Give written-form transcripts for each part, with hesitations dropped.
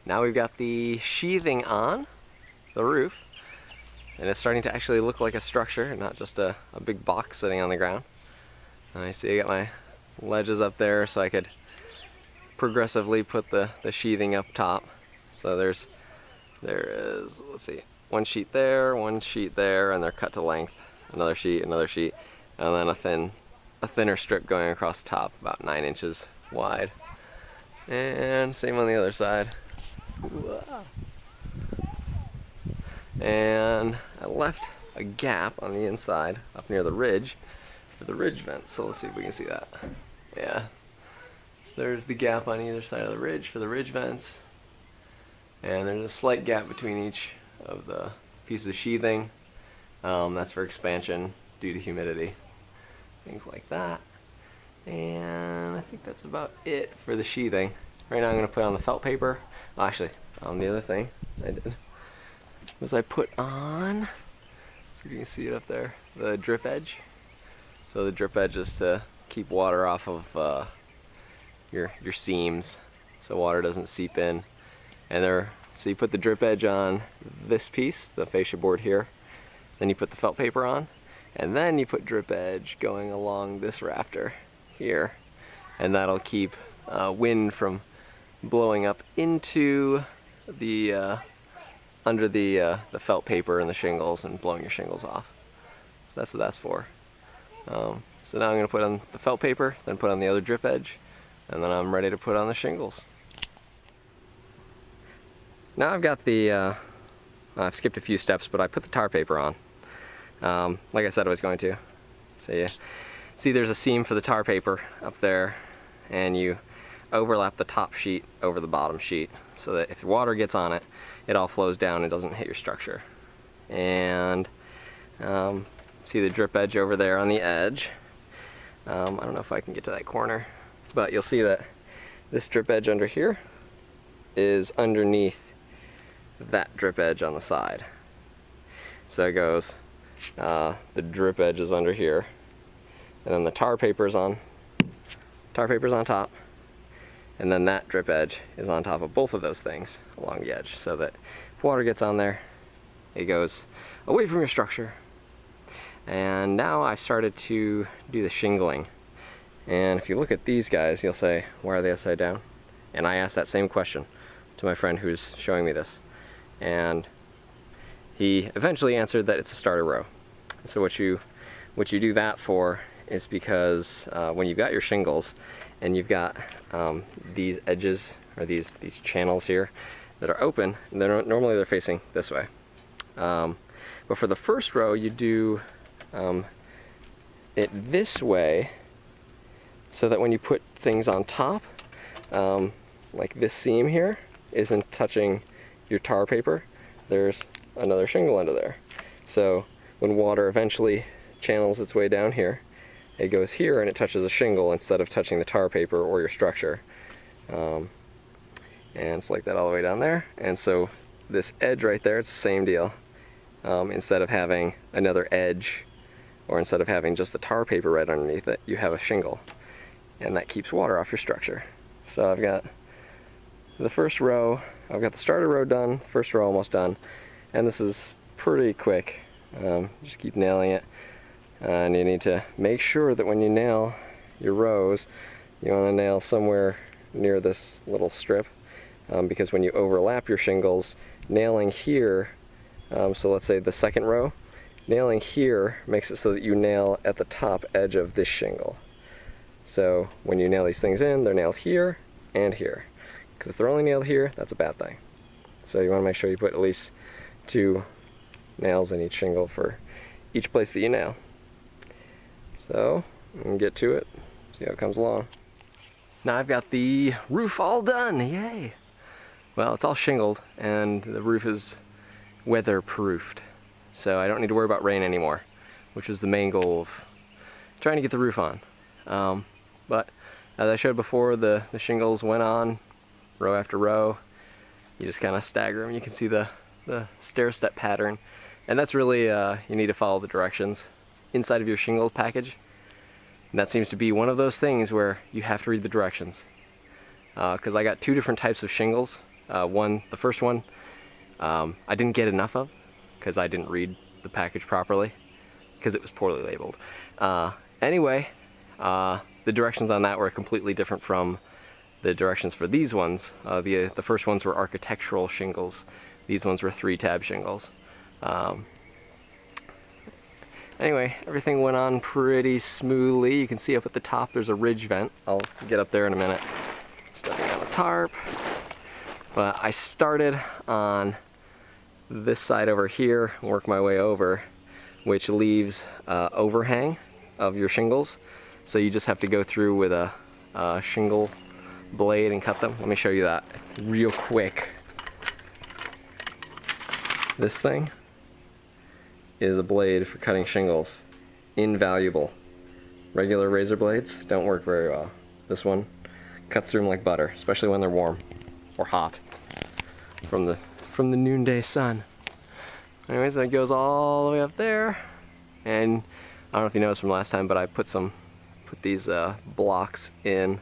Now we've got the sheathing on the roof, and it's starting to actually look like a structure, not just a big box sitting on the ground. And I see I got my ledges up there so I could progressively put the sheathing up top. So there is, let's see, one sheet there, and they're cut to length. Another sheet, and then a thinner strip going across the top, about 9 inches wide. And same on the other side. And I left a gap on the inside up near the ridge for the ridge vents. So let's see if we can see that. Yeah. So there's the gap on either side of the ridge for the ridge vents. And there's a slight gap between each of the pieces of sheathing. That's for expansion due to humidity. Things like that. And I think that's about it for the sheathing. Right now I'm going to put on the felt paper. Oh, actually, the other thing I did was I put on, so you can see it up there, the drip edge. So the drip edge is to keep water off of your seams, so water doesn't seep in. And so you put the drip edge on this piece, the fascia board here, then you put the felt paper on, and then you put drip edge going along this rafter here, and that'll keep wind from blowing up into the under the felt paper and the shingles and blowing your shingles off. So that's what that's for. So now I'm going to put on the felt paper, then put on the other drip edge, and then I'm ready to put on the shingles. Now I've got the, I've skipped a few steps, but I put the tar paper on, like I said I was going to. So you see there's a seam for the tar paper up there, and you overlap the top sheet over the bottom sheet so that if water gets on it, it all flows down and doesn't hit your structure. And see the drip edge over there on the edge. I don't know if I can get to that corner, but you'll see that this drip edge under here is underneath that drip edge on the side. So it goes, the drip edge is under here, and then the tar paper's on top, and then that drip edge is on top of both of those things along the edge, so that if water gets on there, it goes away from your structure. And now I've started to do the shingling. And if you look at these guys, you'll say, why are they upside down? And I asked that same question to my friend who's showing me this. And he eventually answered that it's a starter row. So what you do that for is because when you've got your shingles and you've got these edges, or these channels here that are open, normally they're facing this way. But for the first row, you do it this way, so that when you put things on top, like this seam here isn't touching your tar paper, there's another shingle under there. So when water eventually channels its way down here, it goes here and it touches a shingle instead of touching the tar paper or your structure. And it's like that all the way down there. And so this edge right there, it's the same deal. Instead of having another edge, or instead of having just the tar paper right underneath it, you have a shingle. And that keeps water off your structure. So I've got the first row, I've got the starter row done, first row almost done, and this is pretty quick. Just keep nailing it. And you need to make sure that when you nail your rows, you want to nail somewhere near this little strip, because when you overlap your shingles, nailing here, so let's say the second row, nailing here makes it so that you nail at the top edge of this shingle. So when you nail these things in, they're nailed here and here. Because if they're only nailed here, that's a bad thing. So you want to make sure you put at least 2 nails in each shingle for each place that you nail. So, I'm going to get to it, see how it comes along. Now I've got the roof all done, yay! Well, it's all shingled, and the roof is weather-proofed. So I don't need to worry about rain anymore, which was the main goal of trying to get the roof on. But as I showed before, the shingles went on row after row. You just kind of stagger them. You can see the stair-step pattern. And that's really, you need to follow the directions inside of your shingles package. And that seems to be one of those things where you have to read the directions. Because I got 2 different types of shingles. The first one, I didn't get enough of because I didn't read the package properly because it was poorly labeled. Anyway, the directions on that were completely different from the directions for these ones. The first ones were architectural shingles. These ones were 3-tab shingles. Anyway, everything went on pretty smoothly. You can see up at the top there's a ridge vent. I'll get up there in a minute. Stepping on a tarp. But I started on this side over here, work my way over, which leaves overhang of your shingles. So you just have to go through with a shingle blade and cut them. Let me show you that real quick. This thing is a blade for cutting shingles. Invaluable. Regular razor blades don't work very well. This one cuts through them like butter, especially when they're warm or hot from the noonday sun. Anyways, that goes all the way up there, and I don't know if you noticed from last time, but I put these blocks in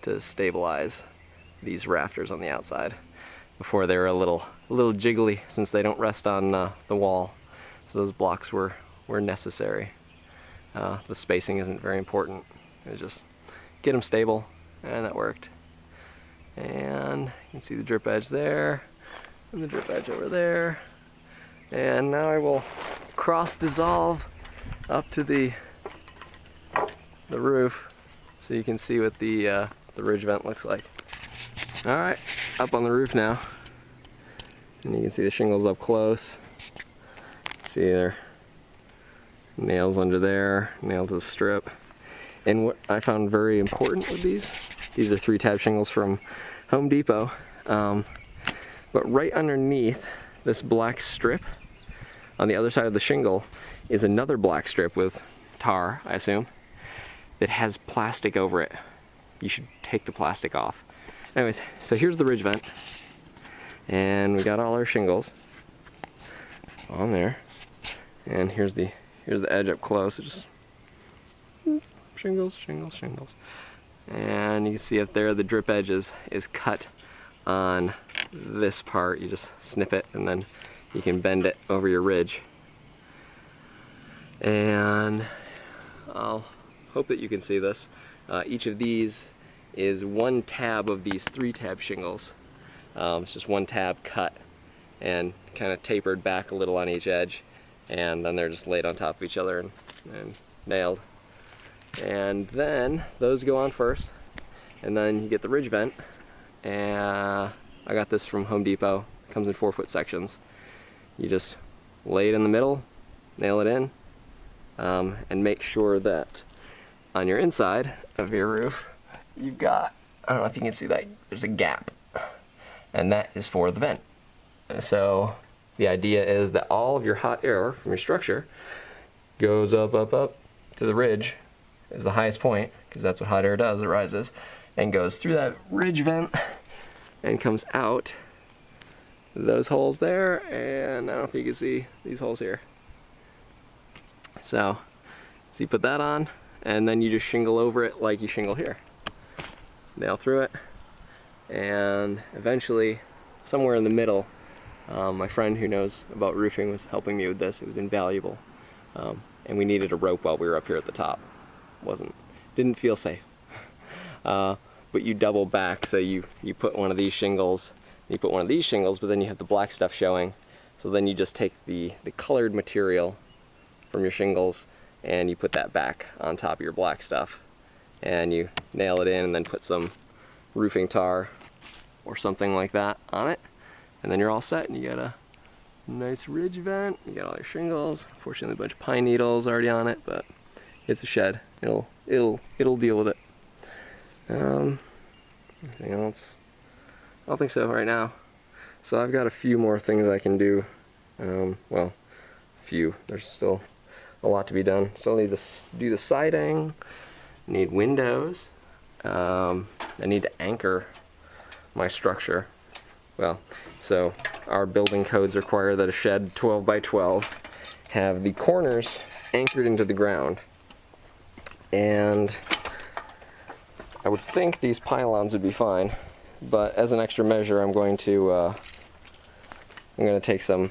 to stabilize these rafters on the outside. Before they were a little jiggly since they don't rest on the wall. So those blocks were necessary. The spacing isn't very important. It was just get them stable, and that worked. And you can see the drip edge there, and the drip edge over there. And now I will cross dissolve up to the roof so you can see what the ridge vent looks like. Alright, up on the roof now. And you can see the shingles up close. See there, nails under there, nailed to the strip. And what I found very important with these are 3-tab shingles from Home Depot. But right underneath this black strip, on the other side of the shingle, is another black strip with tar, I assume, that has plastic over it. You should take the plastic off. Anyways, so here's the ridge vent. And we got all our shingles on there. And here's the edge up close. It just shingles, shingles, shingles. And you can see up there the drip edge is cut on this part. You just snip it and then you can bend it over your ridge. And I'll hope that you can see this. Each of these is 1 tab of these 3-tab shingles. It's just 1 tab cut and kind of tapered back a little on each edge, and then they're just laid on top of each other and nailed. And then those go on first, and then you get the ridge vent. And I got this from Home Depot. It comes in 4-foot sections. You just lay it in the middle, nail it in, and make sure that on your inside of your roof you've got, I don't know if you can see that, there's a gap, and that is for the vent. So the idea is that all of your hot air from your structure goes up, up, up to the ridge is the highest point, because that's what hot air does, it rises, and goes through that ridge vent and comes out those holes there, and I don't know if you can see these holes here. So you put that on, and then you just shingle over it like you shingle here. Nail through it, and eventually, somewhere in the middle, my friend who knows about roofing was helping me with this. It was invaluable, and we needed a rope while we were up here at the top. Didn't feel safe. But you double back, so you put one of these shingles, you put one of these shingles, but then you have the black stuff showing. So then you just take the colored material from your shingles and you put that back on top of your black stuff, and you nail it in and then put some roofing tar or something like that on it, and then you're all set, and you got a nice ridge vent. You got all your shingles. Unfortunately, a bunch of pine needles already on it, but it's a shed. It'll deal with it. Anything else? I don't think so right now. So I've got a few more things I can do. Well, a few. There's still a lot to be done. Still need to do the siding. Need windows. I need to anchor my structure. Well, so our building codes require that a shed 12 by 12 have the corners anchored into the ground. And I would think these pylons would be fine. but as an extra measure, I'm going to take some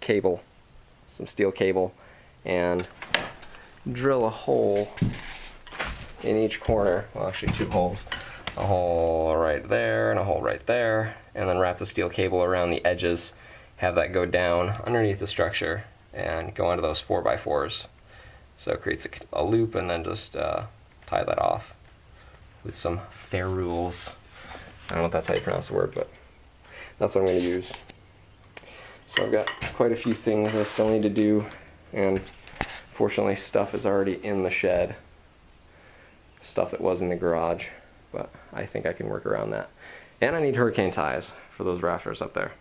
cable, some steel cable, and drill a hole in each corner. Well, actually 2 holes. A hole right there and a hole right there, and then wrap the steel cable around the edges, have that go down underneath the structure and go onto those 4x4s. So it creates a loop, and then just tie that off with some ferrules. I don't know if that's how you pronounce the word, but that's what I'm going to use. So I've got quite a few things I still need to do, and fortunately stuff is already in the shed. Stuff that was in the garage, but I think I can work around that. And I need hurricane ties for those rafters up there.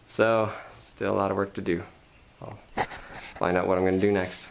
So, still a lot of work to do. I'll find out what I'm going to do next.